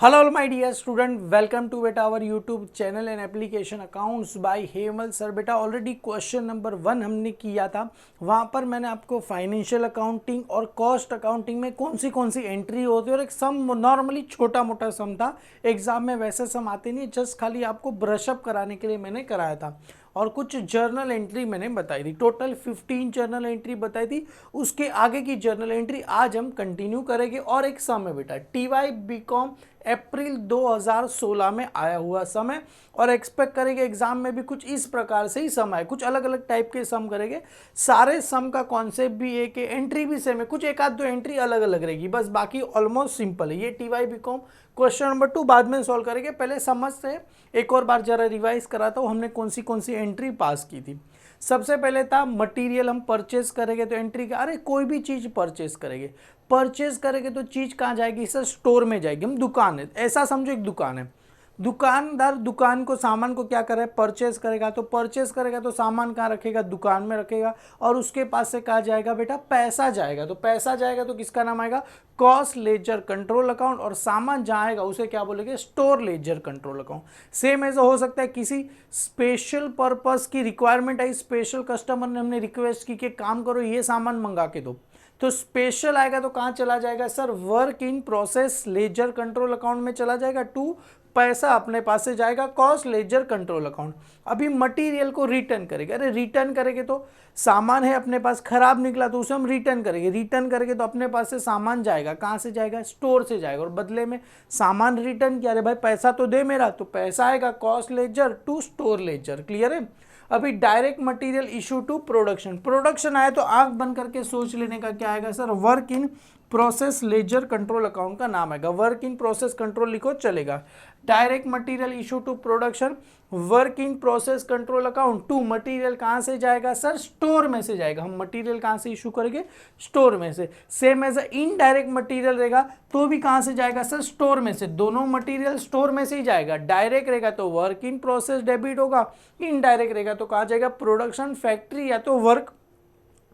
Hello my dear student, welcome to बेटा our YouTube channel and application accounts by Hemal sir. बेटा already question number 1 हमने किया था। वहाँ पर मैंने आपको फाइनेंशियल अकाउंटिंग और कॉस्ट अकाउंटिंग में कौन सी एंट्री होती है और एक सम नॉर्मली छोटा मोटा सम था। एग्जाम में वैसे सम आते नहीं, जस्ट खाली आपको ब्रशअप कराने के लिए मैंने कराया था। और कुछ जर्नल एंट्री मैंने बताई थी, टोटल 15 जर्नल एंट्री बताई थी। उसके आगे की जर्नल एंट्री आज हम कंटिन्यू करेंगे। और एक सम है बेटा, TY BCom अप्रैल 2016 में आया हुआ सम है और एक्सपेक्ट करेंगे एग्जाम में भी कुछ इस प्रकार से ही सम है। कुछ अलग अलग टाइप के सम करेंगे। सारे सम का कॉन्सेप्ट भी एक है, एंट्री भी सेम है, कुछ एक आध दो एंट्री अलग अलग रहेगी बस, बाकी ऑलमोस्ट सिंपल है। ये TY BCom क्वेश्चन नंबर 2 बाद में सॉल्व करेंगे। पहले समझते एक और बार जरा रिवाइज कराता हूँ हमने कौन सी एंट्री पास की थी। सबसे पहले था मटेरियल हम परचेस करेंगे तो एंट्री का, अरे कोई भी चीज़ परचेस करेंगे तो चीज़ कहाँ जाएगी सर? स्टोर में जाएगी। हम दुकान है, ऐसा समझो एक दुकान है, दुकानदार दुकान को सामान को क्या करे? परचेस करेगा। तो परचेस करेगा तो सामान कहाँ रखेगा? दुकान में रखेगा। और उसके पास से कहाँ जाएगा बेटा? पैसा जाएगा। तो पैसा जाएगा तो किसका नाम आएगा? Cost ledger control account. और सामान जहाँ आएगा उसे क्या बोलेंगे? Store ledger control account. Same ऐसा हो सकता है किसी स्पेशल पर्पस की रिक्वायरमेंट आई, स्पेशल कस्टमर ने हमने रिक्वेस्ट की कि काम करो ये सामान मंगा के दो, तो स्पेशल आएगा तो कहाँ चला जाएगा sir? Work in process ledger control account में चला जाएगा। टू पैसा अपने पास से जाएगा कॉस्ट लेजर कंट्रोल अकाउंट। अभी मटेरियल को रिटर्न करेंगे, अरे रिटर्न करेंगे तो सामान है अपने पास, खराब निकला तो उसे हम रिटर्न करेंगे तो अपने पास से सामान जाएगा, कहाँ से जाएगा? स्टोर से जाएगा। और बदले में सामान रिटर्न किया, अरे भाई पैसा तो दे मेरा, तो पैसा आएगा cost ledger to store ledger. Clear है? अभी direct material issue to production आया तो आंख बंद करके सोच लेने का क्या आएगा sir? Work in process ledger control account का नाम आएगा। वर्क इन प्रोसेस कंट्रोल लिखो चलेगा। Direct material issue to production, work in process control account. To material कहाँ से जाएगा सर? स्टोर में से जाएगा। हम मटेरियल कहाँ से इशू करेंगे? स्टोर में से। सेम एज इनडायरेक्ट मटेरियल रहेगा तो भी कहाँ से जाएगा सर? स्टोर में से। दोनों मटेरियल स्टोर में से ही जाएगा। डायरेक्ट रहेगा तो वर्क इन प्रोसेस डेबिट होगा, इनडायरेक्ट रहेगा तो कहाँ जाएगा? प्रोडक्शन फैक्ट्री या तो वर्क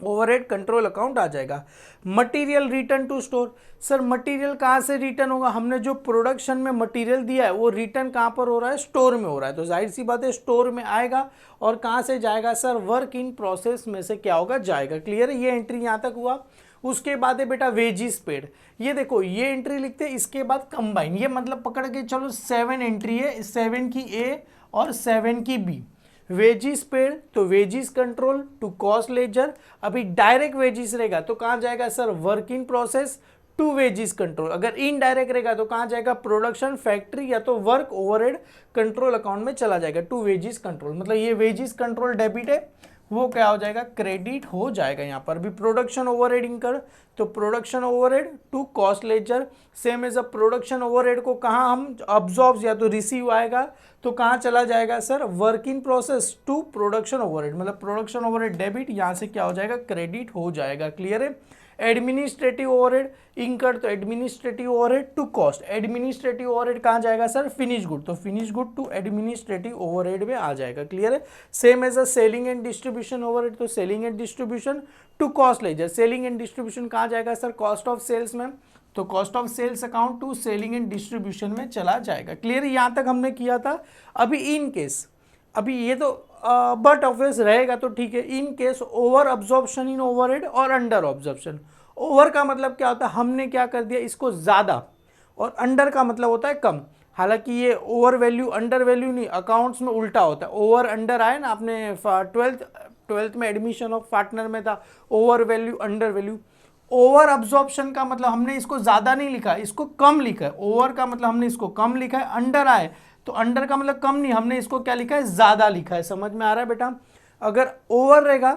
ओवरहेड कंट्रोल अकाउंट आ जाएगा। Material return to store, sir material कहाँ से रिटर्न होगा? हमने जो प्रोडक्शन में मटेरियल दिया है वो रिटर्न कहाँ पर हो रहा है? स्टोर में हो रहा है। तो जाहिर सी बात है स्टोर में आएगा और कहाँ से जाएगा सर? वर्क इन प्रोसेस में से क्या होगा? जाएगा। क्लियर है? ये एंट्री यहाँ तक हुआ। उसके बाद है बेटा वेजिस पेड। ये देखो ये एंट्री लिखते हैं, इसके बाद कंबाइन, ये मतलब पकड़ के चलो 7 एंट्री है, 7 की ए और 7 की बी। वेजिस पेड तो wages control to cost ledger. अभी डायरेक्ट वेजिस रहेगा तो कहाँ जाएगा sir? Work in process to wages control. अगर इनडायरेक्ट रहेगा तो कहाँ जाएगा? प्रोडक्शन फैक्ट्री या तो वर्क ओवरहेड कंट्रोल अकाउंट में चला जाएगा टू वेजिस कंट्रोल। मतलब ये वेजिस कंट्रोल डेबिट है, वो क्या हो जाएगा? क्रेडिट हो जाएगा। यहाँ पर भी प्रोडक्शन ओवरहेड इंकर तो production overhead to cost ledger. Same as uh production overhead को कहाँ हम अब्जॉर्ब या तो रिसीव आएगा तो कहाँ चला जाएगा sir? Work in process to production overhead. मतलब प्रोडक्शन ओवरहेड डेबिट, यहाँ से क्या हो जाएगा? क्रेडिट हो जाएगा। क्लियर है? एडमिनिस्ट्रेटिव ओवरहेड इंकर तो administrative overhead to cost. Administrative overhead कहाँ जाएगा सर? फिनिश गुड, तो finish good to administrative overhead में आ जाएगा। क्लियर है? Same as a selling and distribution overhead तो selling and distribution to cost ledger. Selling and distribution कहाँ जाएगा सर? कॉस्ट ऑफ सेल्स में, तो cost of sales account to selling and distribution में चला जाएगा। क्लियर है? यहाँ तक हमने किया था। अभी इन केस, अभी ये तो बट ऑफिस रहेगा तो ठीक है। In case over absorption in overhead और अंडर ऑब्जॉर्प्शन। ओवर का मतलब क्या होता है? हमने क्या कर दिया इसको ज़्यादा, और अंडर का मतलब होता है कम। हालांकि ये ओवर वैल्यू अंडर वैल्यू नहीं, अकाउंट्स में उल्टा होता है। ओवर अंडर आए ना, आपने ट्वेल्थ में एडमिशन ऑफ पार्टनर में था, over value under value. Over absorption का मतलब हमने इसको ज़्यादा नहीं लिखा, इसको कम लिखा है। ओवर का मतलब हमने इसको कम लिखा है। अंडर आए तो अंडर का मतलब कम नहीं, हमने इसको क्या लिखा है? ज़्यादा लिखा है। समझ में आ रहा है बेटा? अगर ओवर रहेगा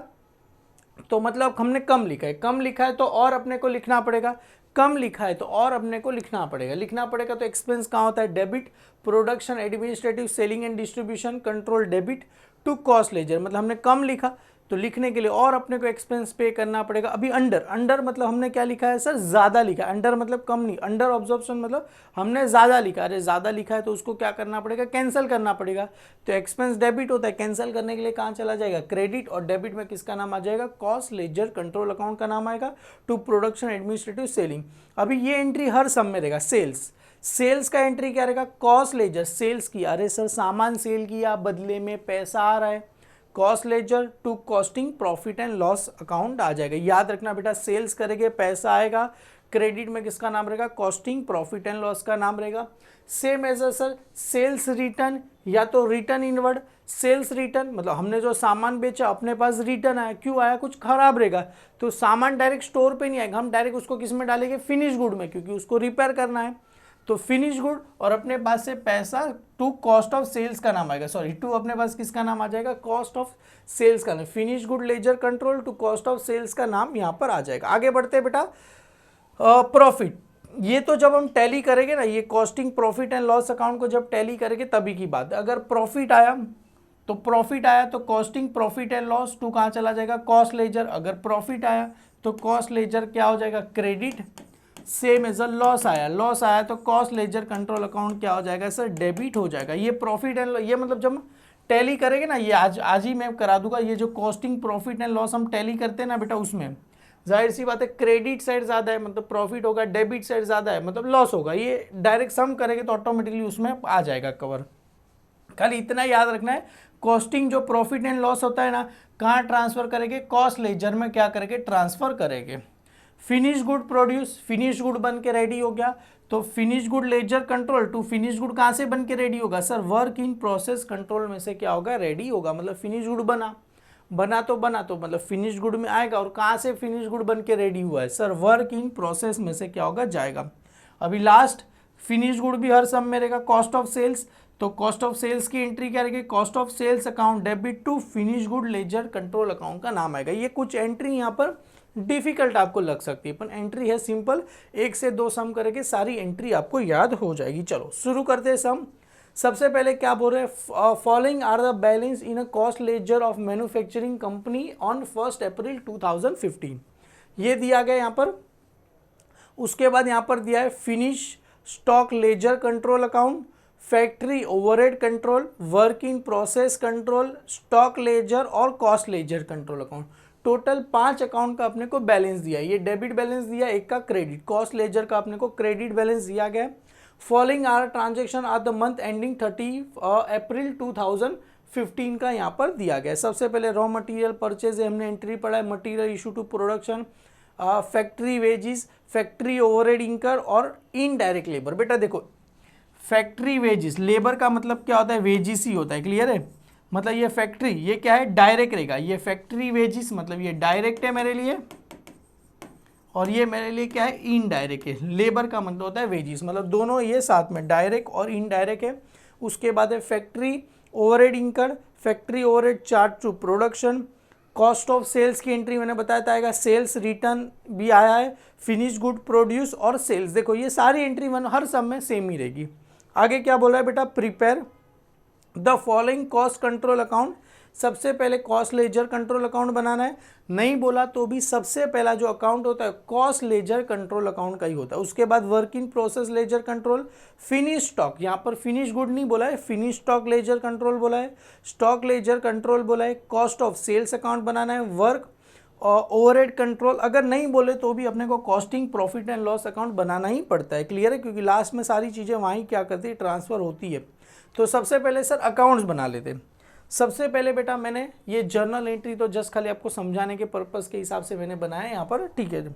तो मतलब हमने कम लिखा है, कम लिखा है तो और अपने को लिखना पड़ेगा, कम लिखा है तो और अपने को लिखना पड़ेगा तो एक्सपेंस कहाँ होता है? Debit. Production administrative selling and distribution control debit to cost ledger. मतलब हमने कम लिखा तो लिखने के लिए और अपने को एक्सपेंस पे करना पड़ेगा। अभी अंडर मतलब हमने क्या लिखा है सर? ज़्यादा लिखा। अंडर मतलब कम नहीं, अंडर ऑब्जॉर्प्शन मतलब हमने ज़्यादा लिखा। अरे ज़्यादा लिखा है तो उसको क्या करना पड़ेगा? कैंसिल करना पड़ेगा। तो एक्सपेंस डेबिट होता है, कैंसिल करने के लिए कहाँ चला जाएगा? क्रेडिट। और डेबिट में किसका नाम आ जाएगा? कॉस्ट लेजर कंट्रोल अकाउंट का नाम आएगा टू प्रोडक्शन एडमिनिस्ट्रेटिव सेलिंग। अभी ये एंट्री हर सम में रहेगा। सेल्स सेल्स का एंट्री क्या रहेगा, कॉस्ट लेजर, सेल्स किया, अरे सर सामान सेल किया, बदले में पैसा आ रहा है, cost ledger to costing profit and loss account आ जाएगा। याद रखना बेटा, सेल्स करेंगे पैसा आएगा, क्रेडिट में किसका नाम रहेगा, कॉस्टिंग प्रॉफिट एंड लॉस का नाम रहेगा। Same as sir sales return या तो रिटर्न इनवर्ड, सेल्स रिटर्न मतलब हमने जो सामान बेचा अपने पास रिटर्न आया, क्यों आया, कुछ खराब रहेगा, तो सामान डायरेक्ट स्टोर पे नहीं आएगा, हम डायरेक्ट उसको किस में डालेंगे, फिनिश गुड में, क्योंकि उसको रिपेयर करना है। तो फिनिश गुड और अपने पास से पैसा टू कॉस्ट ऑफ सेल्स का नाम आएगा, सॉरी टू अपने पास किसका नाम आ जाएगा, कॉस्ट ऑफ सेल्स का नाम, finish good ledger control to cost of sales का नाम यहाँ पर आ जाएगा। आगे बढ़ते हैं बेटा, प्रॉफिट, ये तो जब हम टैली करेंगे ना, ये costing profit and loss account को जब टैली करेंगे तभी की बात है। अगर प्रॉफिट आया तो costing profit and loss to कहाँ चला जाएगा, कॉस्ट लेजर, अगर प्रॉफिट आया तो कॉस्ट लेजर क्या हो जाएगा, credit. Same as uh loss आया तो कॉस्ट लेजर कंट्रोल अकाउंट क्या हो जाएगा सर, डेबिट हो जाएगा। ये प्रॉफिट एंड ये मतलब जब टैली करेंगे ना, ये आज ही मैं करा दूंगा, ये जो कॉस्टिंग प्रॉफिट एंड लॉस हम टैली करते हैं ना बेटा, उसमें जाहिर सी बात है क्रेडिट साइड ज़्यादा है मतलब प्रॉफिट होगा, डेबिट साइड ज़्यादा है मतलब लॉस होगा, ये डायरेक्ट सम करेंगे तो ऑटोमेटिकली उसमें आ जाएगा कवर। खाली इतना याद रखना है, कॉस्टिंग जो प्रॉफिट एंड लॉस होता है ना, कहाँ ट्रांसफर करेंगे, कॉस्ट लेजर में क्या करेंगे, ट्रांसफर करेंगे। Finish good produce, finish good बन के रेडी हो गया, तो finish good ledger control to finish good कहाँ से बन के रेडी होगा sir, work in process control में से क्या होगा, रेडी होगा, मतलब फिनिश गुड बना तो मतलब फिनिश गुड में आएगा, और कहाँ से फिनिश गुड बन के रेडी हुआ है सर, वर्क इन प्रोसेस में से क्या होगा, जाएगा। अभी लास्ट फिनिश गुड भी हर सम में रहेगा, कॉस्ट ऑफ सेल्स, तो कॉस्ट ऑफ सेल्स की एंट्री क्या रहेगी, cost of sales account debit to finish good ledger control account का नाम आएगा। ये कुछ एंट्री यहाँ पर डिफिकल्ट आपको लग सकती है, पर एंट्री है सिंपल, 1 से 2 सम करेंगे सारी एंट्री आपको याद हो जाएगी। चलो शुरू करते हैं सम। सबसे पहले क्या बोल रहे हैं, following are the balance in a cost ledger of manufacturing company on 1 April 2015, ये दिया गया यहाँ पर। उसके बाद यहाँ पर दिया है finish stock ledger control account, factory overhead control, work in process control, stock ledger और cost ledger control account. Total 5 account का अपने को बैलेंस दिया है, ये डेबिट बैलेंस दिया, एक का क्रेडिट, कॉस्ट लेजर का अपने को क्रेडिट बैलेंस दिया गया। Following are transaction are the month ending 30 April 2015 का यहाँ पर दिया गया है। सबसे पहले रॉ मटेरियल परचेज हमने एंट्री पढ़ा है, material issue to production, factory wages, factory overhead incur और इनडायरेक्ट लेबर। बेटा देखो, फैक्ट्री वेजिस, लेबर का मतलब क्या होता है, वेजिस ही होता है, क्लियर है, मतलब ये फैक्ट्री, ये क्या है, डायरेक्ट रहेगा, ये फैक्ट्री वेजिस मतलब ये डायरेक्ट है मेरे लिए, और ये मेरे लिए क्या है, इनडायरेक्ट है। लेबर का मतलब होता है वेजिस, मतलब दोनों ये साथ में डायरेक्ट और इनडायरेक्ट है। उसके बाद है factory overhead incur, factory overhead charge to production, cost of sales की एंट्री मैंने बताया आएगा, सेल्स रिटर्न भी आया है, फिनिश गुड प्रोड्यूस और सेल्स। देखो ये सारी एंट्री हर सब में सेम ही रहेगी। आगे क्या बोला है बेटा, prepare the following cost control account, सबसे पहले कॉस्ट लेजर कंट्रोल अकाउंट बनाना है, नहीं बोला तो भी सबसे पहला जो अकाउंट होता है कॉस्ट लेजर कंट्रोल अकाउंट का ही होता है। उसके बाद work in process ledger control, finish stock, यहाँ पर फिनिश गुड नहीं बोला है, फिनिश स्टॉक लेजर कंट्रोल बोला है, स्टॉक लेजर कंट्रोल बोला है, कॉस्ट ऑफ सेल्स अकाउंट बनाना है, वर्क और ओवरहेड कंट्रोल। अगर नहीं बोले तो भी अपने को costing profit and loss account बनाना ही पड़ता है, क्लियर है, क्योंकि लास्ट में सारी चीज़ें वहीं क्या करती है, ट्रांसफ़र होती है। तो सबसे पहले सर अकाउंट्स बना लेते हैं। सबसे पहले बेटा मैंने ये जर्नल एंट्री तो जस्ट खाली आपको समझाने के पर्पज़ के हिसाब से मैंने बनाया है यहाँ पर, ठीक है।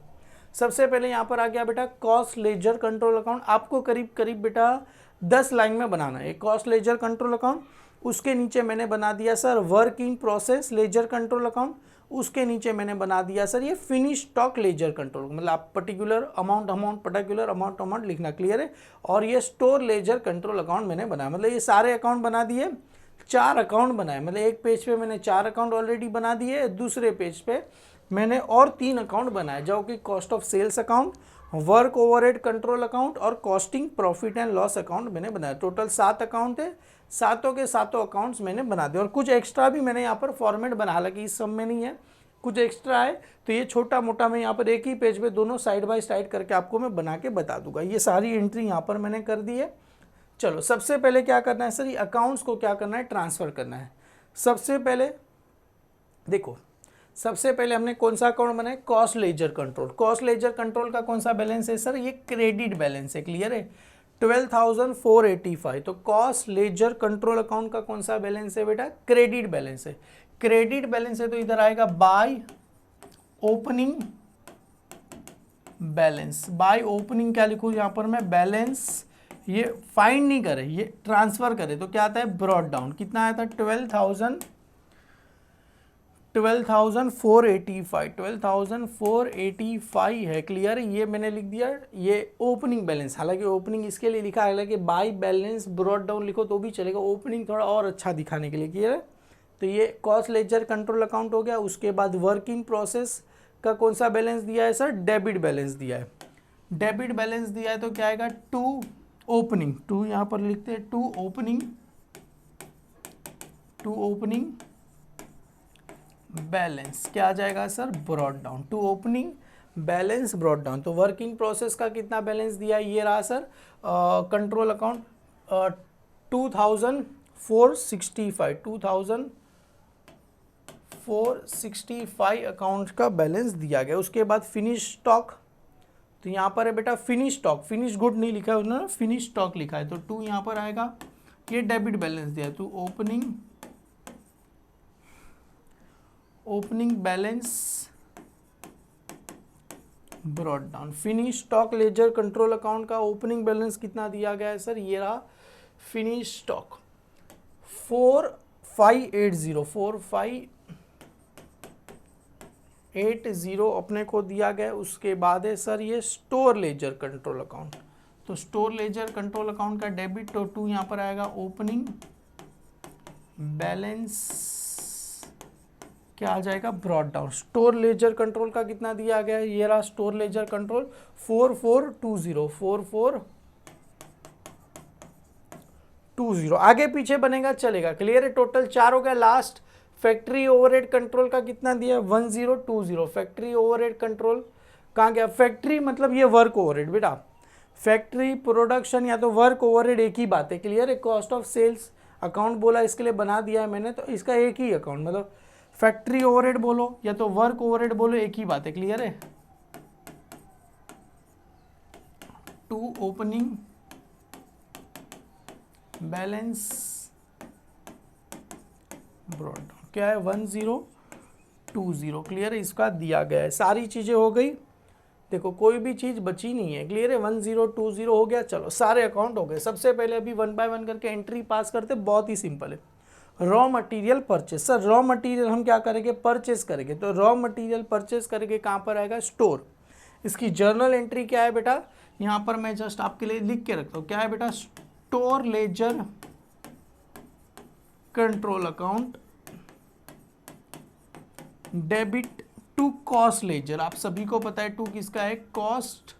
सबसे पहले यहाँ पर आ गया बेटा कॉस्ट लेजर कंट्रोल अकाउंट, आपको करीब करीब बेटा 10 लाइन में बनाना है कॉस्ट लेजर कंट्रोल अकाउंट। उसके नीचे मैंने बना दिया sir work in process ledger control account, उसके नीचे मैंने बना दिया सर ये फिनिश स्टॉक लेजर कंट्रोल, मतलब आप पर्टिकुलर अमाउंट लिखना, क्लियर है। और ये स्टोर लेजर कंट्रोल अकाउंट मैंने बनाया, मतलब ये सारे अकाउंट बना दिए, 4 अकाउंट बनाए, मतलब एक पेज पे मैंने 4 अकाउंट ऑलरेडी बना दिए, दूसरे पेज पे मैंने और 3 अकाउंट बनाए जो कि cost of sales account, work overhead control account और costing profit and loss account मैंने बनाया। टोटल 7 अकाउंट है, सातों के सातों अकाउंट्स मैंने बना दिए, और कुछ एक्स्ट्रा भी मैंने यहाँ पर फॉर्मेट बना, हालांकि इस सब में नहीं है, कुछ एक्स्ट्रा है, तो ये छोटा मोटा मैं यहाँ पर एक ही पेज पे दोनों साइड बाय साइड करके आपको मैं बना के बता दूंगा। ये सारी एंट्री यहाँ पर मैंने कर दी है। चलो सबसे पहले क्या करना है सर, ये अकाउंट्स को क्या करना है, ट्रांसफ़र करना है। सबसे पहले देखो, सबसे पहले हमने कौन सा अकाउंट बनाया, cost ledger control. Cost ledger control का कौन सा बैलेंस है सर, ये क्रेडिट बैलेंस है, क्लियर है। 12,485। तो कॉस्ट लेजर कंट्रोल अकाउंट का कौन सा बैलेंस है बेटा? क्रेडिट बैलेंस है। क्रेडिट बैलेंस है तो इधर आएगा by opening balance. By opening क्या लिखूं यहां पर मैं? बैलेंस। ये फाइंड नहीं करे, ये ट्रांसफर करे तो क्या आता है? Brought down. कितना आया था? 12,485 है। क्लियर? ये मैंने लिख दिया, ये ओपनिंग बैलेंस। हालांकि ओपनिंग इसके लिए लिखा है कि बाय बैलेंस ब्रॉट डाउन लिखो तो भी चलेगा, ओपनिंग थोड़ा और अच्छा दिखाने के लिए। क्लियर है? तो ये कॉस्ट लेजर कंट्रोल अकाउंट हो गया। उसके बाद वर्क इन प्रोसेस का कौन सा बैलेंस दिया है सर? डेबिट बैलेंस दिया है। डेबिट बैलेंस दिया है तो क्या आएगा? To opening. टू यहाँ पर लिखते हैं, टू ओपनिंग बैलेंस। क्या आ जाएगा sir? Brought down. To opening balance brought down. तो वर्किंग प्रोसेस का कितना बैलेंस दिया? ये रहा सर कंट्रोल अकाउंट 2,465 अकाउंट का बैलेंस दिया गया। उसके बाद फिनिश स्टॉक, तो यहाँ पर है बेटा फिनिश स्टॉक। फिनिश गुड नहीं लिखा है उन्होंने, फिनिश स्टॉक लिखा है, तो 2 यहाँ पर आएगा। ये डेबिट बैलेंस दिया है, तो opening balance brought down. Finish stock ledger control account का ओपनिंग बैलेंस कितना दिया गया है सर? ये रहा फिनिश स्टॉक 4580 अपने को दिया गया। उसके बाद है सर ये स्टोर लेजर कंट्रोल अकाउंट। तो स्टोर लेजर कंट्रोल अकाउंट का डेबिट तो 2 यहाँ पर आएगा। ओपनिंग बैलेंस क्या आ जाएगा? Brought down. Store ledger control का कितना दिया गया है? ये रहा स्टोर लेजर कंट्रोल 4420। आगे पीछे बनेगा चलेगा। क्लियर है? टोटल 4 हो गया। लास्ट फैक्ट्री ओवरहेड कंट्रोल का कितना दिया? 1020। फैक्ट्री ओवरहेड कंट्रोल कहाँ गया? फैक्ट्री मतलब ये वर्क ओवरहेड बेटा। फैक्ट्री प्रोडक्शन या तो वर्क ओवरहेड एक ही बात है। क्लियर है? कॉस्ट ऑफ सेल्स अकाउंट बोला इसके लिए बना दिया है मैंने, तो इसका एक ही अकाउंट, मतलब फैक्ट्री ओवरहेड बोलो या तो वर्क ओवरहेड बोलो, एक ही बात है। क्लियर है? To opening balance brought down क्या है? 1020। क्लियर है? इसका दिया गया है। सारी चीजें हो गई, देखो कोई भी चीज बची नहीं है। क्लियर है? 1020 हो गया। चलो सारे अकाउंट हो गए। सबसे पहले अभी 1 बाय 1 करके एंट्री पास करते, बहुत ही सिंपल है। Raw material purchase. Sir raw material हम क्या करेंगे? परचेस करेंगे। तो रॉ मटेरियल परचेस करेंगे, कहाँ पर आएगा? स्टोर। इसकी जर्नल एंट्री क्या है बेटा? यहाँ पर मैं जस्ट आपके लिए लिख के रखता हूँ। क्या है बेटा? Store ledger control account debit to cost ledger. आप सभी को पता है टू किसका है? Cost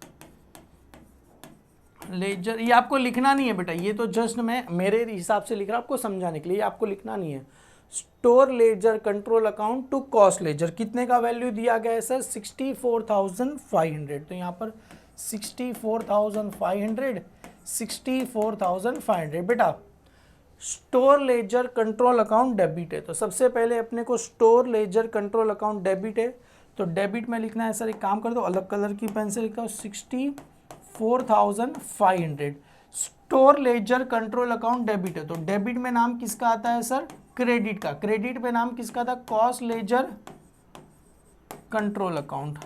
ledger. ये आपको लिखना नहीं है बेटा, ये तो जस्ट मैं मेरे हिसाब से लिख रहा हूं आपको समझाने के लिए, आपको लिखना नहीं है। Store ledger control account to cost ledger कितने का वैल्यू दिया गया है सर? 64,500। तो यहाँ पर 64,500 बेटा। Store ledger control account debit है, तो सबसे पहले अपने को store ledger control account debit है, तो डेबिट में लिखना है सर। एक काम कर दो, अलग कलर की पेन से लिखा हो 64,500। Store ledger control account debit है, तो डेबिट में नाम किसका आता है सर? क्रेडिट का। क्रेडिट में नाम किसका था? Cost ledger control account.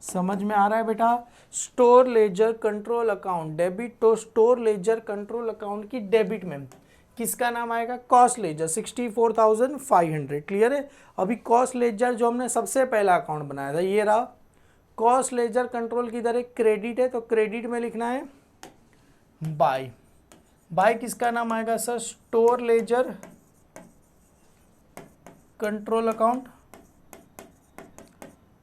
समझ में आ रहा है बेटा? Store ledger control account debit, तो स्टोर लेजर कंट्रोल अकाउंट की डेबिट में किसका नाम आएगा? Cost laser 64,500। क्लियर है? अभी कॉस्ट लेजर जो हमने सबसे पहला अकाउंट बनाया था ये रहा। कॉस्ट लेजर कंट्रोल की इधर एक क्रेडिट है, तो क्रेडिट में लिखना है बाय। बाय किसका नाम आएगा sir? Store ledger control account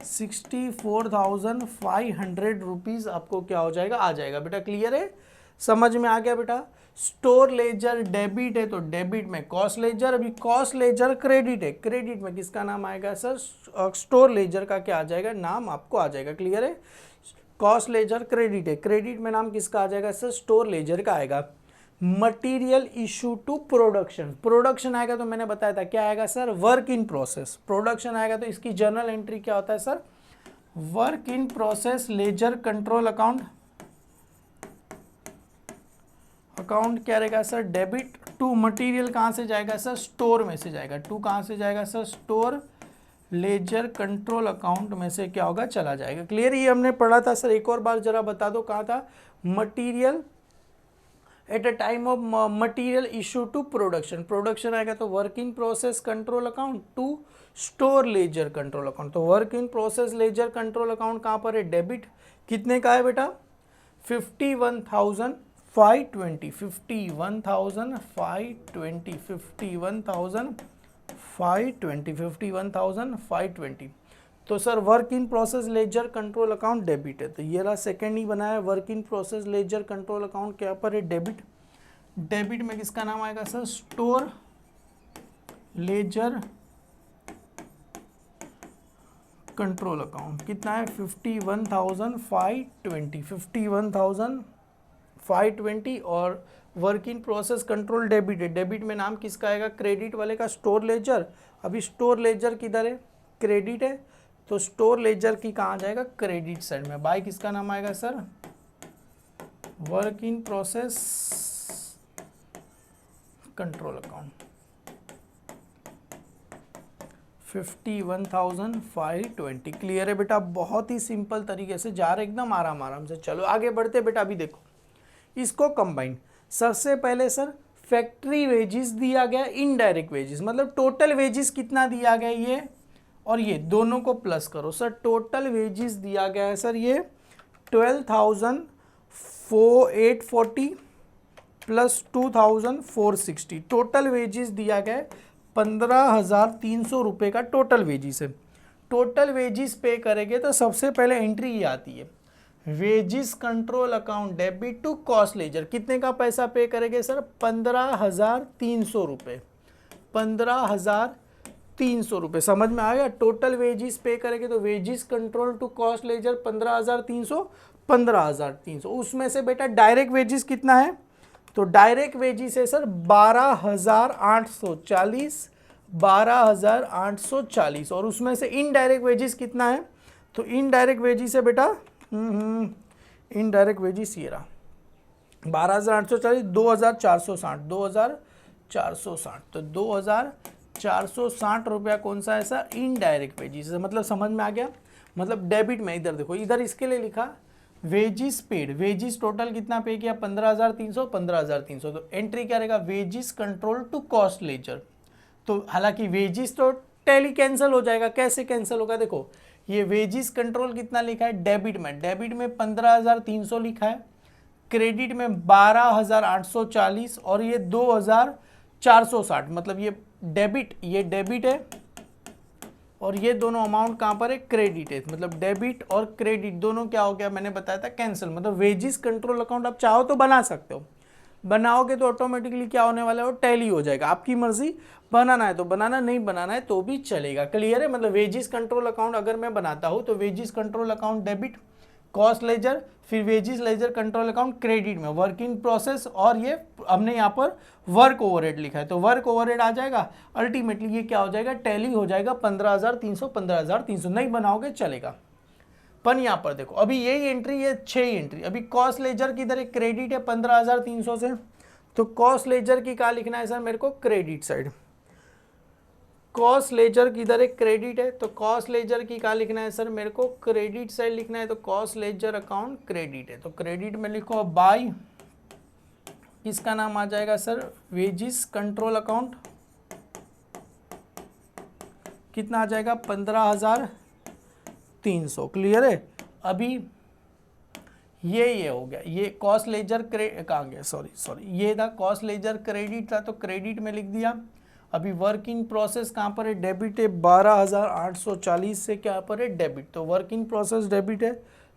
64,500 rupees आपको क्या हो जाएगा? आ जाएगा बेटा। क्लियर है? समझ में आ गया बेटा? स्टोर लेजर डेबिट है, तो डेबिट में कॉस्ट लेजर, अभी कॉस्ट लेजर क्रेडिट है, क्रेडिट में किसका नाम आएगा सर? स्टोर लेजर का क्या आ जाएगा? नाम आपको आ जाएगा। क्लियर है? कॉस्ट लेजर क्रेडिट है, क्रेडिट में नाम किसका आ जाएगा सर? स्टोर लेजर का आएगा। Material issue to production, production आएगा तो मैंने बताया था क्या आएगा sir? Work in process. Production आएगा तो इसकी जर्नल एंट्री क्या होता है sir? Work in process ledger control account account क्या रहेगा सर, डेबिट। टू मटेरियल कहाँ से जाएगा सर, स्टोर में से जाएगा। टू कहाँ से जाएगा sir, store ledger control account में से क्या होगा, चला जाएगा। क्लियर, ये हमने पढ़ा था सर, एक और बार जरा बता दो कहाँ था, material at a time of material issue to production. Production आएगा तो work in process control account, to store ledger control account. तो work in process ledger control account कहाँ पर है, डेबिट। कितने का है बेटा, 51,520, 51,520, 51,520। तो sir work in process ledger control account debit है, तो ये रहा सेकेंड ही बनाया, work in process ledger control account क्या पर है, डेबिट। डेबिट में किसका नाम आएगा sir, store ledger control account. कितना है, 51,520, 51,520। और work in process control debit है, डेबिट में नाम किसका आएगा, क्रेडिट वाले का, स्टोर लेजर। अभी स्टोर लेजर किधर है, क्रेडिट है, तो स्टोर लेजर की कहाँ जाएगा, क्रेडिट साइड में। बाय किसका नाम आएगा sir, work in process control account. 51,520। Clear है बेटा, बहुत ही सिंपल तरीके से जा रहे, एकदम आराम आराम से। चलो आगे बढ़ते बेटा। अभी देखो इसको कंबाइन, सबसे पहले सर फैक्ट्री वेजिस दिया गया, इनडायरेक्ट वेजिस मतलब टोटल वेजिस कितना दिया गया, ये और ये दोनों को प्लस करो सर। टोटल वेजिस दिया गया है सर ये 12,840 प्लस 2,460। टोटल वेजिस दिया गया 15,300 रुपये का टोटल वेजिस है। टोटल वेजिस पे करेंगे तो सबसे पहले एंट्री ये आती है, wages control account debit to cost ledger. कितने का पैसा पे करेंगे सर, 15,300 रुपये, 15,300 रुपये। समझ में आया, टोटल वेजिस पे करेंगे तो wages control to cost ledger 15,300, 15,300। उसमें से बेटा डायरेक्ट वेजिस कितना है, तो डायरेक्ट वेजिस है सर 12,840, 12,840। और उसमें से इनडायरेक्ट वेजिस कितना है, तो इनडायरेक्ट वेजिस है बेटा, इनडायरेक्ट वेजिस ये रहा 12,840, 2,460, 2,460। तो 2,460 रुपया कौन सा है सर, इनडायरेक्ट वेजिस। मतलब समझ में आ गया, मतलब डेबिट में इधर देखो, इधर इसके लिए लिखा वेजिस पेड, वेजिस टोटल कितना पे किया, 15,300, 15,300। तो एंट्री क्या रहेगा, wages control to cost ledger. तो हालांकि वेजिस तो टैली कैंसिल हो जाएगा, कैसे कैंसिल होगा, देखो ये वेजिस कंट्रोल कितना लिखा है डेबिट में, डेबिट में 15,300 लिखा है, क्रेडिट में 12,840 और ये 2,460। मतलब ये डेबिट है और ये दोनों अमाउंट कहाँ पर है, क्रेडिट है। मतलब डेबिट और क्रेडिट दोनों क्या हो गया, मैंने बताया था कैंसिल। मतलब वेजिस कंट्रोल अकाउंट आप चाहो तो बना सकते हो, बनाओगे तो ऑटोमेटिकली क्या होने वाला है, वो टैली हो जाएगा। आपकी मर्जी, बनाना है तो बनाना, नहीं बनाना है तो भी चलेगा। क्लियर है, मतलब वेजिस कंट्रोल अकाउंट अगर मैं बनाता हूँ तो wages control account debit, cost ledger, फिर wages ledger control account credit में वर्क इन प्रोसेस, और ये हमने यहाँ पर वर्क ओवरहेड लिखा है तो वर्क ओवरहेड आ जाएगा। अल्टीमेटली ये क्या हो जाएगा, टैली हो जाएगा 15,300, 15,300। नहीं बनाओगे चलेगा। पर यहाँ पर देखो अभी यही एंट्री, ये 6 एंट्री। अभी कॉस्ट लेजर की इधर एक क्रेडिट है 15,300 से, तो कॉस्ट लेजर की क्या लिखना है सर मेरे को, क्रेडिट साइड। कॉस्ट लेजर की इधर एक क्रेडिट है तो कॉस्ट लेजर की क्या लिखना है सर मेरे को, क्रेडिट साइड लिखना है। तो कॉस्ट लेजर अकाउंट क्रेडिट है, तो क्रेडिट में लिखो बाय, किसका नाम आ जाएगा सर, वेजिस कंट्रोल अकाउंट। कितना आ जाएगा, 15,300। क्लियर है। अभी ये हो गया, ये कॉस्ट लेजर कहाँ गया, सॉरी ये था कॉस्ट लेजर क्रेडिट था, तो क्रेडिट में लिख दिया। अभी वर्क इन प्रोसेस कहाँ पर है, डेबिट है, 12,840 से क्या पर है, डेबिट। तो वर्क इन प्रोसेस डेबिट है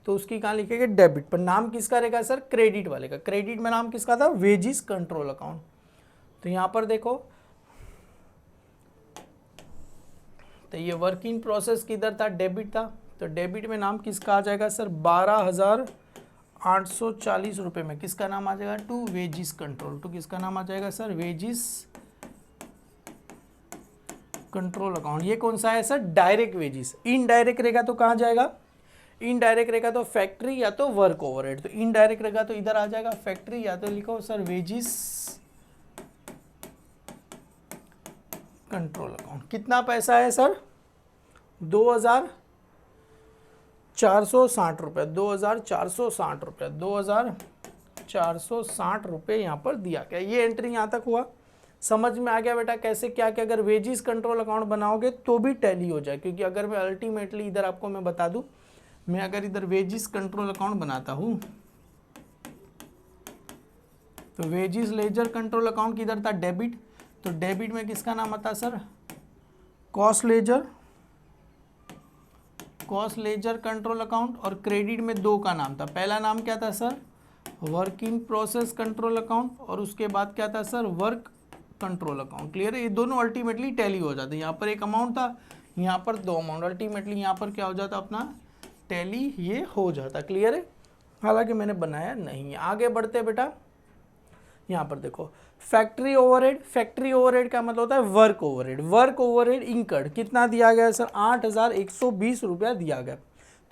तो उसकी कहाँ लिखेंगे, डेबिट। पर नाम किसका रहेगा सर, क्रेडिट वाले का। क्रेडिट में नाम किसका था, वेजिस कंट्रोल अकाउंट। तो यहाँ पर देखो, तो ये वर्क इन प्रोसेस किधर था, डेबिट था, तो डेबिट में नाम किसका आ जाएगा सर, 12,840 रुपये में किसका नाम आ जाएगा, टू वेजिस कंट्रोल। टू किसका नाम आ जाएगा सर, वेजिस कंट्रोल अकाउंट। ये कौन सा है सर, डायरेक्ट वेजिस। इनडायरेक्ट रहेगा तो कहाँ जाएगा, इनडायरेक्ट रहेगा तो फैक्ट्री या तो वर्क ओवरहेड, तो इनडायरेक्ट रहेगा तो इधर आ जाएगा फैक्ट्री, या तो लिखो सर वेजिस कंट्रोल अकाउंट। कितना पैसा है सर? 2460 रुपये, 2460 रुपये, 2460 रुपये यहाँ पर दिया गया। ये एंट्री यहाँ तक हुआ, समझ में आ गया बेटा कैसे क्या क्या? अगर वेजिस कंट्रोल अकाउंट बनाओगे तो भी टैली हो जाए, क्योंकि अगर मैं अल्टीमेटली इधर आपको मैं बता दूं, मैं अगर इधर वेजिस कंट्रोल अकाउंट बनाता हूं तो वेजिस लेजर कंट्रोल अकाउंट किधर था? डेबिट, तो डेबिट में किसका नाम आता sir? Cost ledger control account, और क्रेडिट में दो का नाम था। पहला नाम क्या था sir? Work in process control account, और उसके बाद क्या था sir? Work control account. Clear है? ये दोनों अल्टीमेटली टैली हो जाते हैं। यहाँ पर एक अमाउंट था, यहाँ पर दो अमाउंट, अल्टीमेटली यहाँ पर क्या हो जाता अपना? टैली ये हो जाता। क्लियर है? हालांकि मैंने बनाया नहीं है। आगे बढ़ते बेटा, यहाँ पर देखो फैक्ट्री ओवरहेड। फैक्ट्री ओवरहेड का मतलब होता है work overhead. Work overhead incurred कितना दिया गया है सर? 8120 रुपया दिया गया।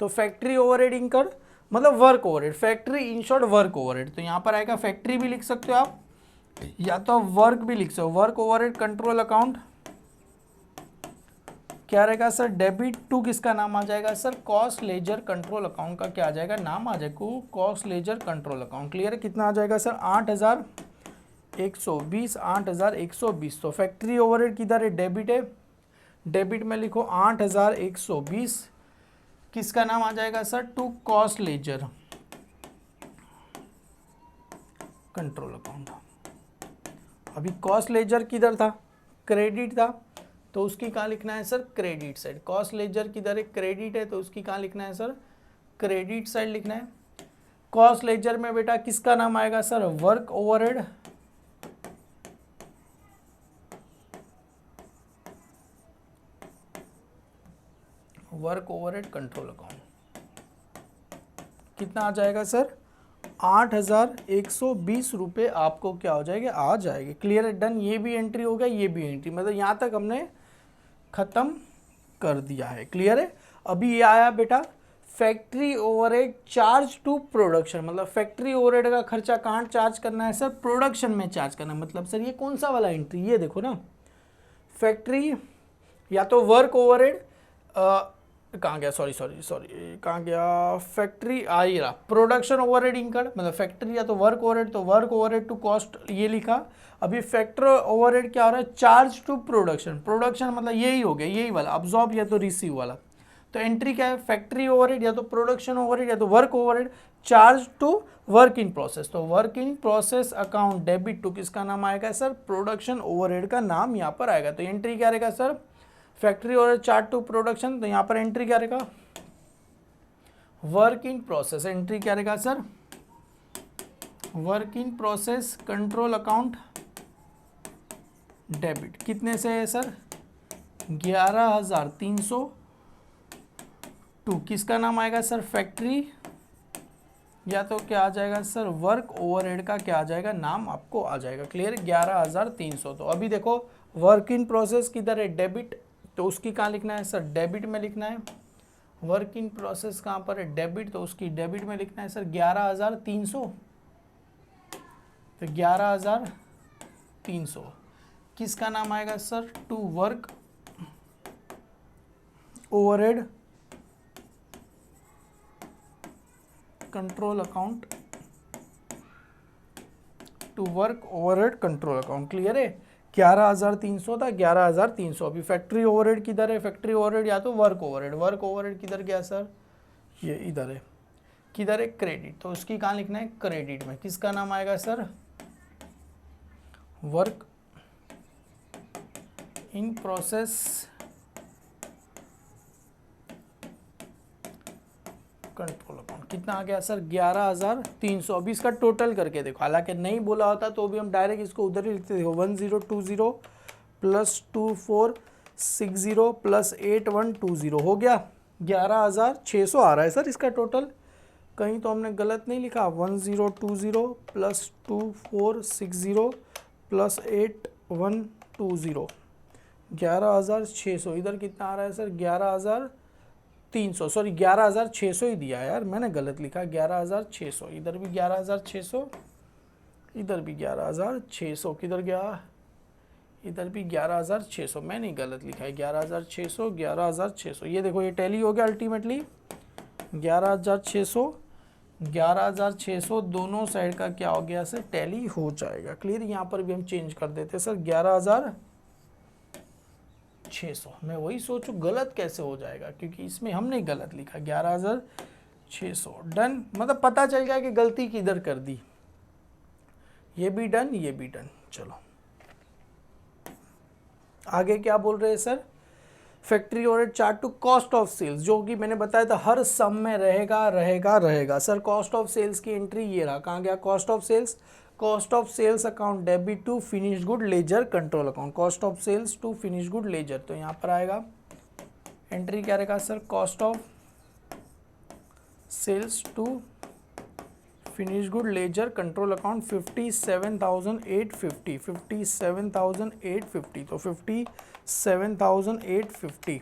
तो फैक्ट्री ओवरहेड इंकर्ड मतलब work overhead, factory in short work overhead. तो यहाँ पर आएगा फैक्ट्री भी लिख सकते हो आप, या तो वर्क भी लिख सकते हो। वर्क ओवरहेड कंट्रोल अकाउंट क्या रहेगा सर? डेबिट टू किसका नाम आ जाएगा sir? Cost ledger control account का क्या आ जाएगा? नाम आ जाएगा cost ledger control account. Clear है? कितना आ जाएगा सर? 8120, 8120। तो फैक्ट्री ओवरहेड किधर है? डेबिट है, डेबिट में लिखो 8120, किसका नाम आ जाएगा sir? To cost ledger control account. अभी कॉस्ट लेजर किधर था? क्रेडिट था, तो उसकी कहाँ लिखना है sir? Credit side. Cost ledger किधर है? क्रेडिट है, तो उसकी कहाँ लिखना है सर? क्रेडिट साइड लिखना है। कॉस्ट लेजर में बेटा किसका नाम आएगा sir? Work overhead, work overhead control account. कितना आ जाएगा सर? 8120 रुपये आपको क्या हो जाएगा? आ जाएगा। क्लियर है? डन। ये भी एंट्री हो गया, ये भी एंट्री, मतलब यहाँ तक हमने खत्म कर दिया है। क्लियर है? अभी ये आया बेटा factory overhead charge to production, मतलब फैक्ट्री ओवरहेड का खर्चा कहाँ चार्ज करना है सर? प्रोडक्शन में चार्ज करना है। मतलब सर ये कौन सा वाला एंट्री? ये देखो ना, फैक्ट्री या तो वर्क ओवरहेड, कहाँ गया? सॉरी कहाँ गया? फैक्ट्री आ ही रहा। प्रोडक्शन ओवरहेड इंकर्ड, मतलब फैक्ट्री या तो वर्क ओवरहेड, तो वर्क ओवरहेड टू कॉस्ट ये लिखा। अभी फैक्ट्री ओवरहेड क्या हो रहा है? Charge to production. प्रोडक्शन मतलब यही हो गया, यही वाला अब्जॉर्ब या तो रिसीव वाला। तो एंट्री क्या है? फैक्ट्री ओवरहेड या तो प्रोडक्शन ओवरहेड या तो work overhead charge to work in process. तो work in process account debit to किसका नाम आएगा सर? प्रोडक्शन ओवरहेड का नाम यहाँ पर आएगा। तो एंट्री क्या रहेगा sir? Factory overhead charge to production, तो यहाँ पर एंट्री क्या रहेगा? Work in process. एंट्री क्या रहेगा sir? Work in process control account debit. कितने से है सर? 11300 टू किसका नाम आएगा सर? फैक्ट्री या तो क्या आ जाएगा सर? वर्क ओवरहेड का क्या आ जाएगा? नाम आपको आ जाएगा। क्लियर? 11300। तो अभी देखो वर्क इन प्रोसेस किधर है? डेबिट, तो उसकी कहाँ लिखना है सर? डेबिट में लिखना है। वर्क इन प्रोसेस कहाँ पर है? डेबिट, तो उसकी डेबिट में लिखना है सर 11300। तो 11300 किसका नाम आएगा sir? To work overhead control account, to work overhead control account. Clear है? 11300 था, 11300। अभी फैक्ट्री ओवरहेड किधर है? फैक्ट्री ओवरहेड या तो वर्क ओवरहेड, वर्क ओवरहेड किधर गया सर? ये इधर है। किधर है? क्रेडिट, तो उसकी कहाँ लिखना है? क्रेडिट में। किसका नाम आएगा sir? Work in process control account. कितना आ गया सर? 11300। अभी इसका टोटल करके देखो, हालांकि नहीं बोला होता तो भी हम डायरेक्ट इसको उधर ही लिखते। देखो 1020 प्लस 2460 प्लस 8120 हो गया 11600 आ रहा है सर इसका टोटल। कहीं तो हमने गलत नहीं लिखा। 1020 प्लस 2460 प्लस 8120 11600। इधर कितना आ रहा है सर? 11600 300, सॉरी 11,600 ही दिया यार, मैंने गलत लिखा 11,600, इधर भी 11,600, इधर भी 11,600, किधर गया, इधर भी 11,600, मैंने ही गलत लिखा है 11,600, 11,600, ये देखो ये टैली हो गया अल्टीमेटली 11,600, 11,600 दोनों साइड का क्या हो गया सर, टैली हो जाएगा। क्लियर, यहाँ पर भी हम चेंज कर देते सर 11,600, मैं वही सोचूं गलत कैसे हो जाएगा, क्योंकि इसमें हमने गलत लिखा 11,600। डन, मतलब पता चल गया कि गलती किधर कर दी। ये भी डन, ये भी डन। चलो आगे क्या बोल रहे हैं sir, factory overhead charged to cost of sales, जो कि मैंने बताया था हर सम में रहेगा रहेगा रहेगा। सर कॉस्ट ऑफ सेल्स की एंट्री ये रहा, कहाँ गया cost of sales, cost of sales account debit to finish good ledger control account, cost of sales to finish good ledger, तो यहाँ पर आएगा एंट्री क्या रहेगा sir, cost of sales to finish good ledger control account 57,850, 57,850, तो 57,850,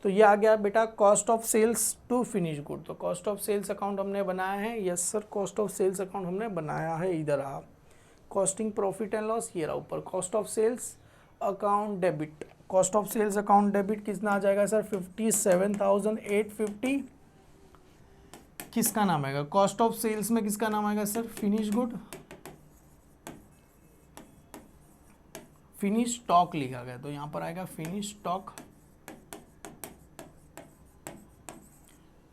तो ये आ गया बेटा cost of sales to finish good. तो कॉस्ट ऑफ सेल्स अकाउंट हमने बनाया है, yes sir cost of sales account हमने बनाया है। इधर आ कॉस्टिंग प्रॉफिट एंड लॉस, ये रहा ऊपर cost of sales account debit, cost of sales account debit कितना आ जाएगा सर 57,850, किसका नाम आएगा कॉस्ट ऑफ सेल्स में, किसका नाम आएगा sir finish good, finish stock लिखा गया, तो यहां पर आएगा finish stock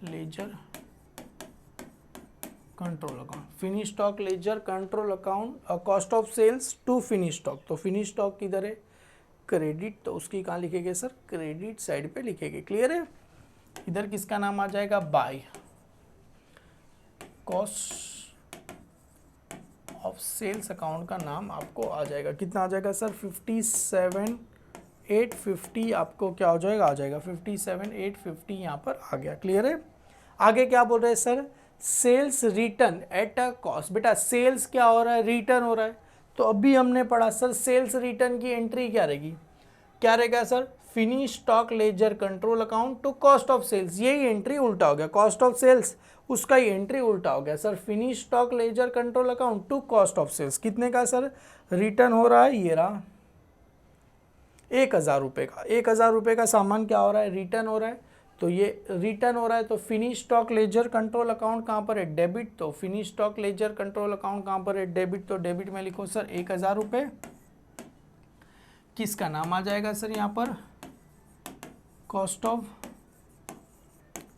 ledger control account, finish stock ledger control account, cost of sales to finish stock, तो फिनिश स्टॉक किधर है क्रेडिट, तो उसकी कहाँ लिखेंगे सर क्रेडिट साइड पे लिखेंगे। क्लियर है, इधर किसका नाम आ जाएगा by, cost of sales account का नाम आपको आ जाएगा, कितना आ जाएगा सर 57,850, आपको क्या हो जाएगा आ जाएगा 57,850, यहाँ पर आ गया। क्लियर है, आगे क्या बोल रहे हैं sir, sales return at a cost, बेटा सेल्स क्या हो रहा है रिटर्न हो रहा है, तो अभी हमने पढ़ा सर सेल्स रिटर्न की एंट्री क्या रहेगी, क्या रहेगा sir finish stock ledger control account to cost of sales, यही एंट्री उल्टा हो गया, कॉस्ट ऑफ सेल्स उसका ही एंट्री उल्टा हो गया sir, finish stock ledger control account to cost of sales, कितने का सर रिटर्न हो रहा है, ये रहा 1,000 रुपये का, 1,000 रुपये का सामान क्या हो रहा है रिटर्न हो रहा है, तो ये रिटर्न हो रहा है, तो finish stock ledger control account कहाँ पर है डेबिट, तो finish stock ledger control account कहाँ पर है डेबिट, तो डेबिट में लिखो सर 1,000 रुपये, किसका नाम आ जाएगा सर यहाँ पर कॉस्ट ऑफ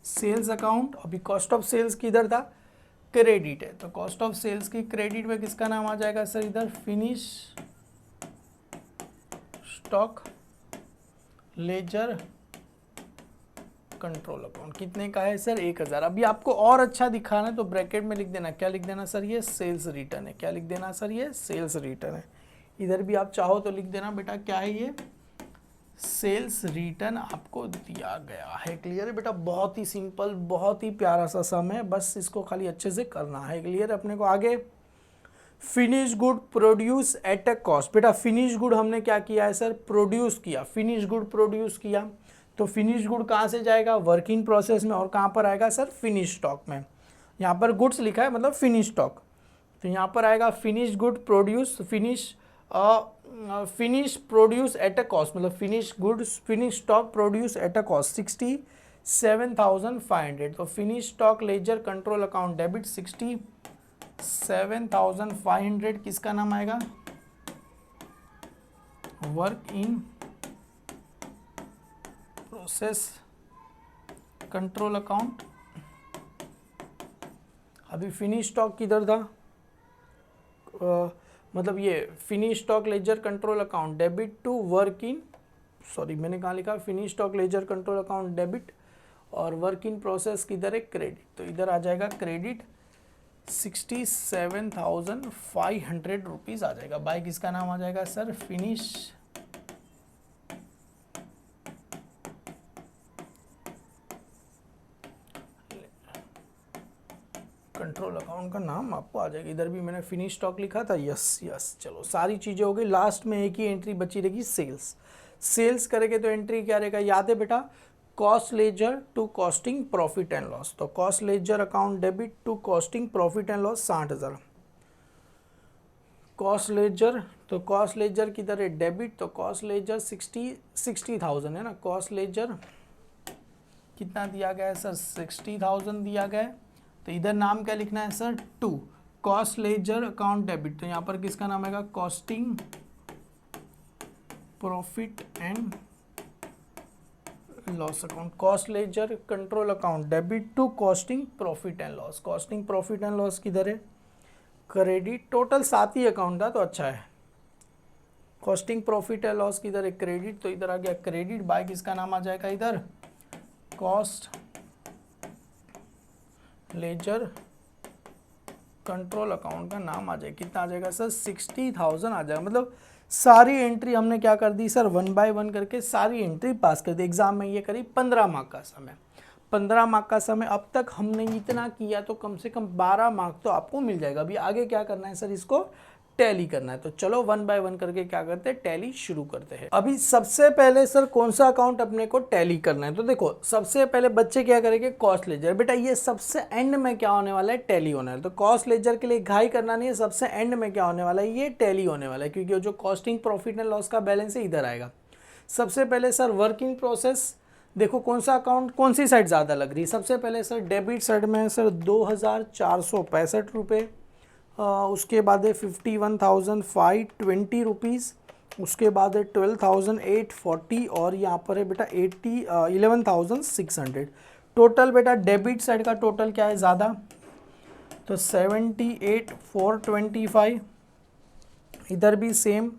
सेल्स अकाउंट, अभी कॉस्ट ऑफ सेल्स किधर था क्रेडिट है, तो कॉस्ट ऑफ सेल्स की क्रेडिट में किसका नाम आ जाएगा सर इधर finish stock ledger control account, कितने का है सर 1,000। अभी आपको और अच्छा दिखाना है तो ब्रैकेट में लिख देना, क्या लिख देना सर ये सेल्स रिटर्न है, क्या लिख देना सर ये सेल्स रिटर्न है, इधर भी आप चाहो तो लिख देना बेटा क्या है ये सेल्स रिटर्न आपको दिया गया है। क्लियर है बेटा, बहुत ही सिंपल बहुत ही प्यारा सा सम है, बस इसको खाली अच्छे से करना है। क्लियर अपने को, आगे finish good produce at a cost, बेटा फिनिश गुड हमने क्या किया है सर प्रोड्यूस किया, फिनिश गुड प्रोड्यूस किया, तो फिनिश गुड कहाँ से जाएगा वर्क इन प्रोसेस में, और कहाँ पर आएगा सर फिनिश स्टॉक में, यहाँ पर गुड्स लिखा है मतलब फिनिश स्टॉक, तो यहाँ पर आएगा finish good produce finish produce at a cost, मतलब finish goods finish stock produce at a cost 67,500, तो finish stock ledger control account debit 67,500, किसका नाम आएगा work in process control account. अभी फिनिश स्टॉक किधर था मतलब ये finish stock ledger control account debit to work in, sorry मैंने कहाँ लिखा finish stock ledger control account debit और वर्क इन प्रोसेस किधर है क्रेडिट, तो इधर आ जाएगा क्रेडिट 67,500 रुपीज़ आ जाएगा। बाय किसका नाम आ जाएगा सर फिनिश कंट्रोल अकाउंट का नाम आपको आ जाएगा, इधर भी मैंने फिनिश स्टॉक लिखा था, यस यस। चलो सारी चीज़ें हो गई, लास्ट में एक ही एंट्री बची रहेगी सेल्स, सेल्स करेंगे तो एंट्री क्या रहेगा याद है बेटा cost ledger to costing profit and loss. तो cost ledger account debit to costing profit and loss 60,000। Cost ledger, तो कॉस्ट लेजर किधर है, डेबिट, तो कॉस्ट लेजर 60,000 है ना। कॉस्ट लेजर कितना दिया गया है सर, 60,000 दिया गया है। तो इधर नाम क्या लिखना है sir, to cost ledger account debit. तो यहाँ पर किसका नाम आएगा, costing profit and loss account. Cost ledger control account debit to costing profit and loss. Costing profit and loss किधर है, क्रेडिट। टोटल 7 ही अकाउंट था तो अच्छा है। कॉस्टिंग प्रॉफिट एंड लॉस किधर है, क्रेडिट, तो इधर आ गया क्रेडिट बाय किसका नाम आ जाएगा इधर, कॉस्ट लेजर कंट्रोल अकाउंट का नाम आ जाएगा। कितना आ जाएगा सर, 60,000 आ जाएगा। मतलब सारी एंट्री हमने क्या कर दी सर, 1 बाय 1 करके सारी एंट्री पास कर दी। एग्जाम में ये करी 15 मार्क का समय, 15 मार्क का समय। अब तक हमने इतना किया तो कम से कम 12 मार्क तो आपको मिल जाएगा। अभी आगे क्या करना है सर, इसको टैली करना है। तो चलो 1 बाय 1 करके क्या करते हैं, टैली शुरू करते हैं। अभी सबसे पहले सर कौन सा अकाउंट अपने को टैली करना है, तो देखो सबसे पहले बच्चे क्या करेंगे, कॉस्ट लेजर। बेटा ये सबसे एंड में क्या होने वाला है, टैली होने वाला है। तो कॉस्ट लेजर के लिए घाई करना नहीं है, सबसे एंड में क्या होने वाला है, ये टैली होने वाला है, क्योंकि जो कॉस्टिंग प्रॉफिट एंड लॉस का बैलेंस है इधर आएगा। सबसे पहले सर वर्किंग प्रोसेस, देखो कौन सा अकाउंट कौन सी साइड ज़्यादा लग रही है। सबसे पहले सर डेबिट साइड में है सर 2,465 रुपये। उसके बाद है 51,520 रुपीज़। उसके बाद है 12,840 और यहाँ पर है बेटा 11,600। टोटल बेटा डेबिट साइड का टोटल क्या है ज़्यादा, तो 78,425। इधर भी सेम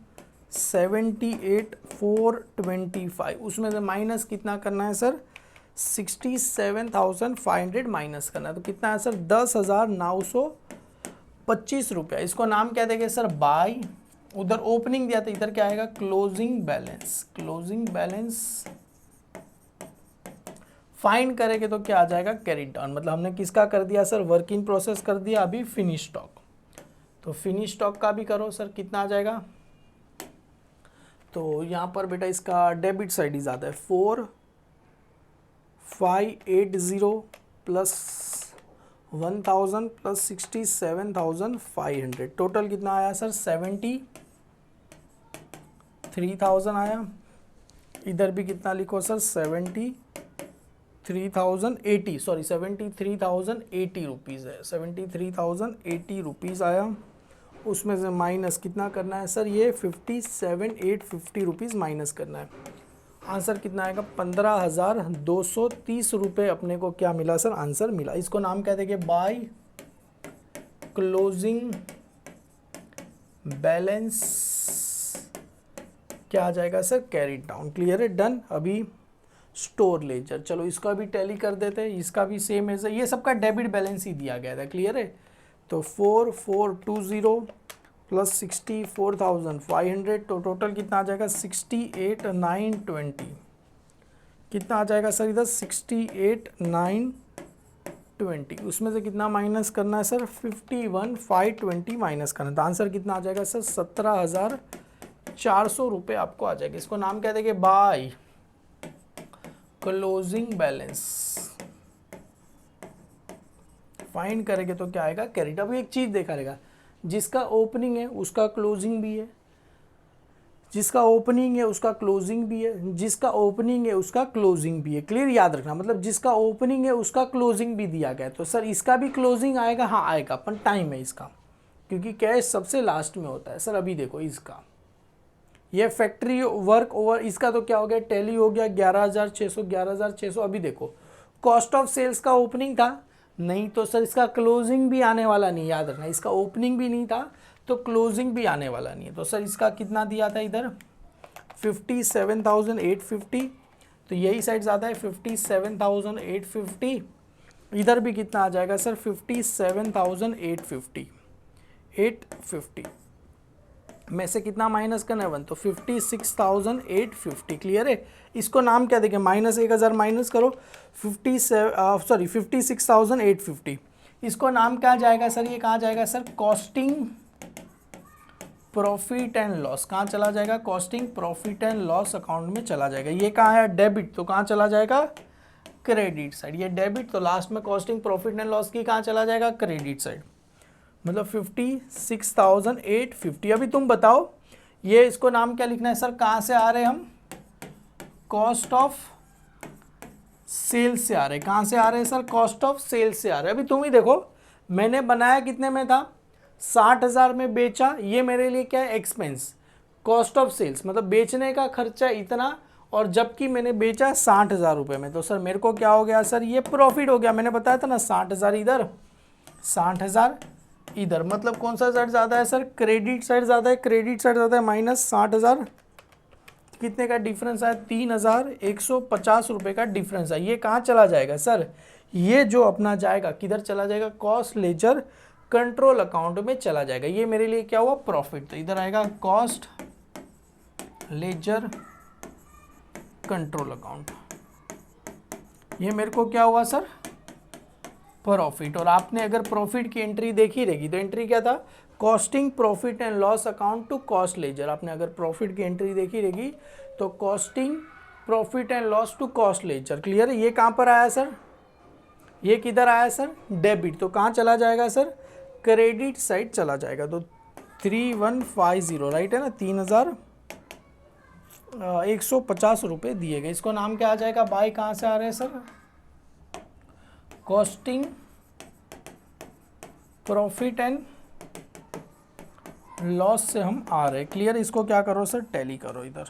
78,425। उसमें से माइनस कितना करना है सर, 67,500 माइनस करना है। तो कितना है सर, 10,925 रुपया। इसको नाम क्या देंगे सर, बाय। उधर ओपनिंग दिया था, इधर क्या आएगा, closing balance. Closing balance find करेंगे तो क्या आ जाएगा, कैरिड डाउन। मतलब हमने किसका कर दिया सर, वर्क इन प्रोसेस कर दिया। अभी फिनिश स्टॉक, तो फिनिश स्टॉक का भी करो सर, कितना आ जाएगा। तो यहाँ पर बेटा इसका डेबिट साइड ही ज़्यादा है, 4,580 प्लस 1,000 प्लस 67,500। टोटल कितना आया सर, 73,000 आया। इधर भी कितना लिखो सर, 73,080, सॉरी 73,080 रुपीज़ है। 73,080 रुपीज़ आया। उसमें से माइनस कितना करना है सर, ये 57,850 रुपीज़ माइनस करना है। आंसर कितना आएगा, 15,230 रुपये अपने को क्या मिला सर, आंसर मिला। इसको नाम क्या देंगे, बाय क्लोजिंग बैलेंस क्या आ जाएगा सर, कैरिड डाउन। क्लियर है, डन। अभी स्टोर लेजर, चलो इसका भी टैली कर देते हैं। इसका भी सेम है, ये सबका डेबिट बैलेंस ही दिया गया था। क्लियर है, तो 4,420 प्लस 64,500, तो टोटल कितना आ जाएगा, 68,920। कितना आ जाएगा सर इधर, 68,920। उसमें से कितना माइनस करना है सर, 51,520 माइनस करना है। तो आंसर कितना आ जाएगा सर, 17,400 रुपये आपको आ जाएगा। इसको नाम क्या देंगे, बाय क्लोजिंग बैलेंस। फाइंड करेंगे तो क्या आएगा, कैरिड। अब एक चीज देखा रहेगा, जिसका ओपनिंग है उसका क्लोजिंग भी है, जिसका ओपनिंग है उसका क्लोजिंग भी है, जिसका ओपनिंग है उसका क्लोजिंग भी है। क्लियर, याद रखना, मतलब जिसका ओपनिंग है उसका क्लोजिंग भी दिया गया है। तो सर इसका भी क्लोजिंग आएगा, हाँ आएगा, पर टाइम है इसका, क्योंकि कैश सबसे लास्ट में होता है। सर अभी देखो इसका, ये फैक्ट्री वर्क ओवर, इसका तो क्या हो गया, टैली हो गया 11,600 11,600। अभी देखो कॉस्ट ऑफ सेल्स का ओपनिंग था नहीं, तो सर इसका क्लोजिंग भी आने वाला नहीं, याद रखना। इसका ओपनिंग भी नहीं था तो क्लोजिंग भी आने वाला नहीं है। तो सर इसका कितना दिया था इधर, 57,850। तो यही साइड ज़्यादा है, 57,850। इधर भी कितना आ जाएगा सर, 57,850 में से कितना माइनस करना है 1, तो 56,850। क्लियर है, इसको नाम क्या देंगे, माइनस 1,000 माइनस करो, 56,850। इसको नाम क्या जाएगा सर, ये कहाँ जाएगा sir, costing profit and loss. कहाँ चला जाएगा, costing profit and loss account में चला जाएगा। ये कहाँ है, डेबिट, तो कहाँ चला जाएगा, क्रेडिट साइड, ये डेबिट, तो लास्ट में कॉस्टिंग प्रॉफिट एंड लॉस की कहाँ चला जाएगा, क्रेडिट साइड, मतलब 56,850। अभी तुम बताओ ये इसको नाम क्या लिखना है सर, कहाँ से आ रहे हम, कॉस्ट ऑफ सेल्स से आ रहे हैं, कहाँ से आ रहे हैं सर, कॉस्ट ऑफ सेल्स से आ रहे हैं। अभी तुम ही देखो मैंने बनाया कितने में था, 60,000 में बेचा, ये मेरे लिए क्या है, एक्सपेंस, कॉस्ट ऑफ सेल्स मतलब बेचने का खर्चा इतना, और जबकि मैंने बेचा 60,000 रुपये में, तो सर मेरे को क्या हो गया सर, ये प्रॉफिट हो गया। मैंने बताया था ना 60,000 इधर, 60,000 इधर, मतलब कौन सा साइड ज़्यादा है सर, क्रेडिट साइड ज़्यादा है, क्रेडिट साइड ज़्यादा है, माइनस 60,000, कितने का डिफरेंस आया, 3,150 रुपये का डिफरेंस है। ये कहाँ चला जाएगा सर, ये जो अपना जाएगा किधर चला जाएगा, कॉस्ट लेजर कंट्रोल अकाउंट में चला जाएगा। ये मेरे लिए क्या हुआ, प्रॉफिट, तो इधर आएगा कॉस्ट लेजर कंट्रोल अकाउंट, ये मेरे को क्या हुआ सर, प्रॉफिट। और आपने अगर प्रॉफिट की एंट्री देखी रहेगी तो एंट्री क्या था, costing profit and loss account to cost ledger. आपने अगर प्रॉफिट की एंट्री देखी रहेगी तो costing profit and loss to cost ledger, clear है। ये कहाँ पर आया सर, ये किधर आया सर, डेबिट, तो कहाँ चला जाएगा सर, क्रेडिट साइड चला जाएगा। तो 3150 राइट है ना, 3,150 रुपये दिए गए। इसको नाम क्या आ जाएगा, बाय कहाँ से आ रहे हैं sir, costing profit and loss से हम आ रहे हैं, क्लियर। इसको क्या करो सर, टैली करो। इधर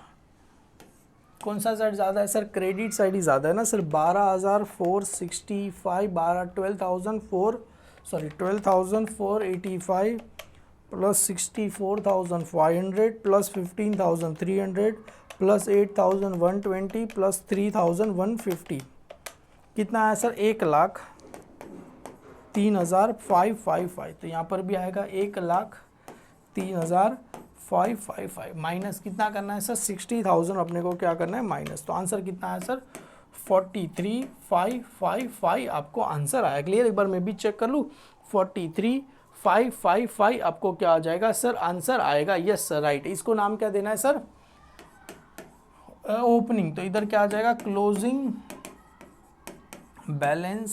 कौन सा साइड ज़्यादा है सर, क्रेडिट साइड ही ज़्यादा है ना sir, 12,465, 12,485 plus 64,500 plus 15,300 plus 8,120 plus 3,150, कितना आया सर, 1,03,555। तो यहाँ पर भी आएगा 1,03,555 माइनस कितना करना है सर, 60,000 अपने को क्या करना है, माइनस। तो आंसर कितना है सर, 43,555 आपको आंसर आया, क्लियर। एक बार मैं भी चेक कर लूँ, 43,555 आपको क्या आ जाएगा सर, आंसर आएगा, यस सर राइट। इसको नाम क्या देना है सर, ओपनिंग, तो इधर क्या आ जाएगा, क्लोजिंग बैलेंस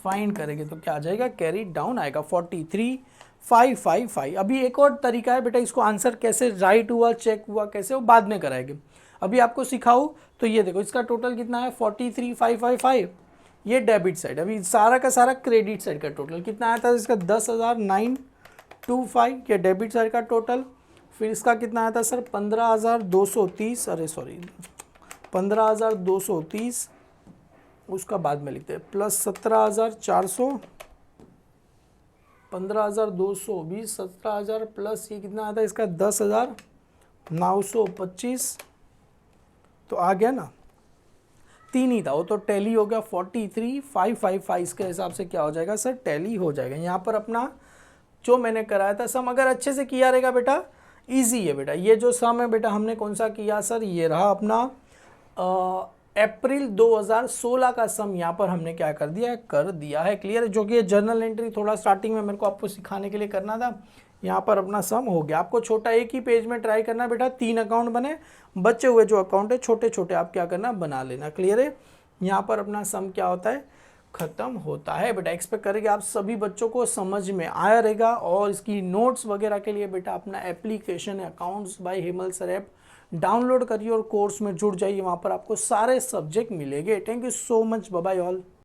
फाइंड करेंगे तो क्या आ जाएगा, कैरी डाउन आएगा, 43,555। अभी एक और तरीका है बेटा, इसको आंसर कैसे राइट हुआ चेक हुआ कैसे, वो बाद में कराएंगे। अभी आपको सिखाऊं तो ये देखो, इसका टोटल कितना है 43,555, ये डेबिट साइड। अभी सारा का सारा क्रेडिट साइड का टोटल कितना आया था, इसका 10,925, ये डेबिट साइड का टोटल। फिर इसका कितना आया था सर, 15,230, अरे सॉरी 15,230, उसका बाद में लिखते हैं, प्लस 17,400, 15,220, 17,000 प्लस ये कितना आता है इसका 10,925, तो आ गया ना, तीन ही था वो, तो टैली हो गया 43,555। इसके हिसाब से क्या हो जाएगा सर, टैली हो जाएगा। यहाँ पर अपना जो मैंने कराया था सम, अगर अच्छे से किया रहेगा बेटा, इजी है बेटा। ये जो सम है बेटा हमने कौन सा किया सर, ये रहा अपना अप्रैल 2016 का सम, यहाँ पर हमने क्या कर दिया है, क्लियर है। जो कि ये जर्नल एंट्री थोड़ा स्टार्टिंग में मेरे को आपको सिखाने के लिए करना था, यहाँ पर अपना सम हो गया। आपको छोटा एक ही पेज में ट्राई करना बेटा, 3 अकाउंट बने, बचे हुए जो अकाउंट है छोटे छोटे आप क्या करना, बना लेना, क्लियर है। यहाँ पर अपना सम क्या होता है, खत्म होता है बेटा। एक्सपेक्ट करेंगे आप सभी बच्चों को समझ में आया रहेगा। और इसकी नोट्स वगैरह के लिए बेटा अपना एप्लीकेशन है accounts by Hemal sir app, download करिए और कोर्स में जुड़ जाइए, वहाँ पर आपको सारे सब्जेक्ट मिलेंगे। Thank you so much, bye bye all.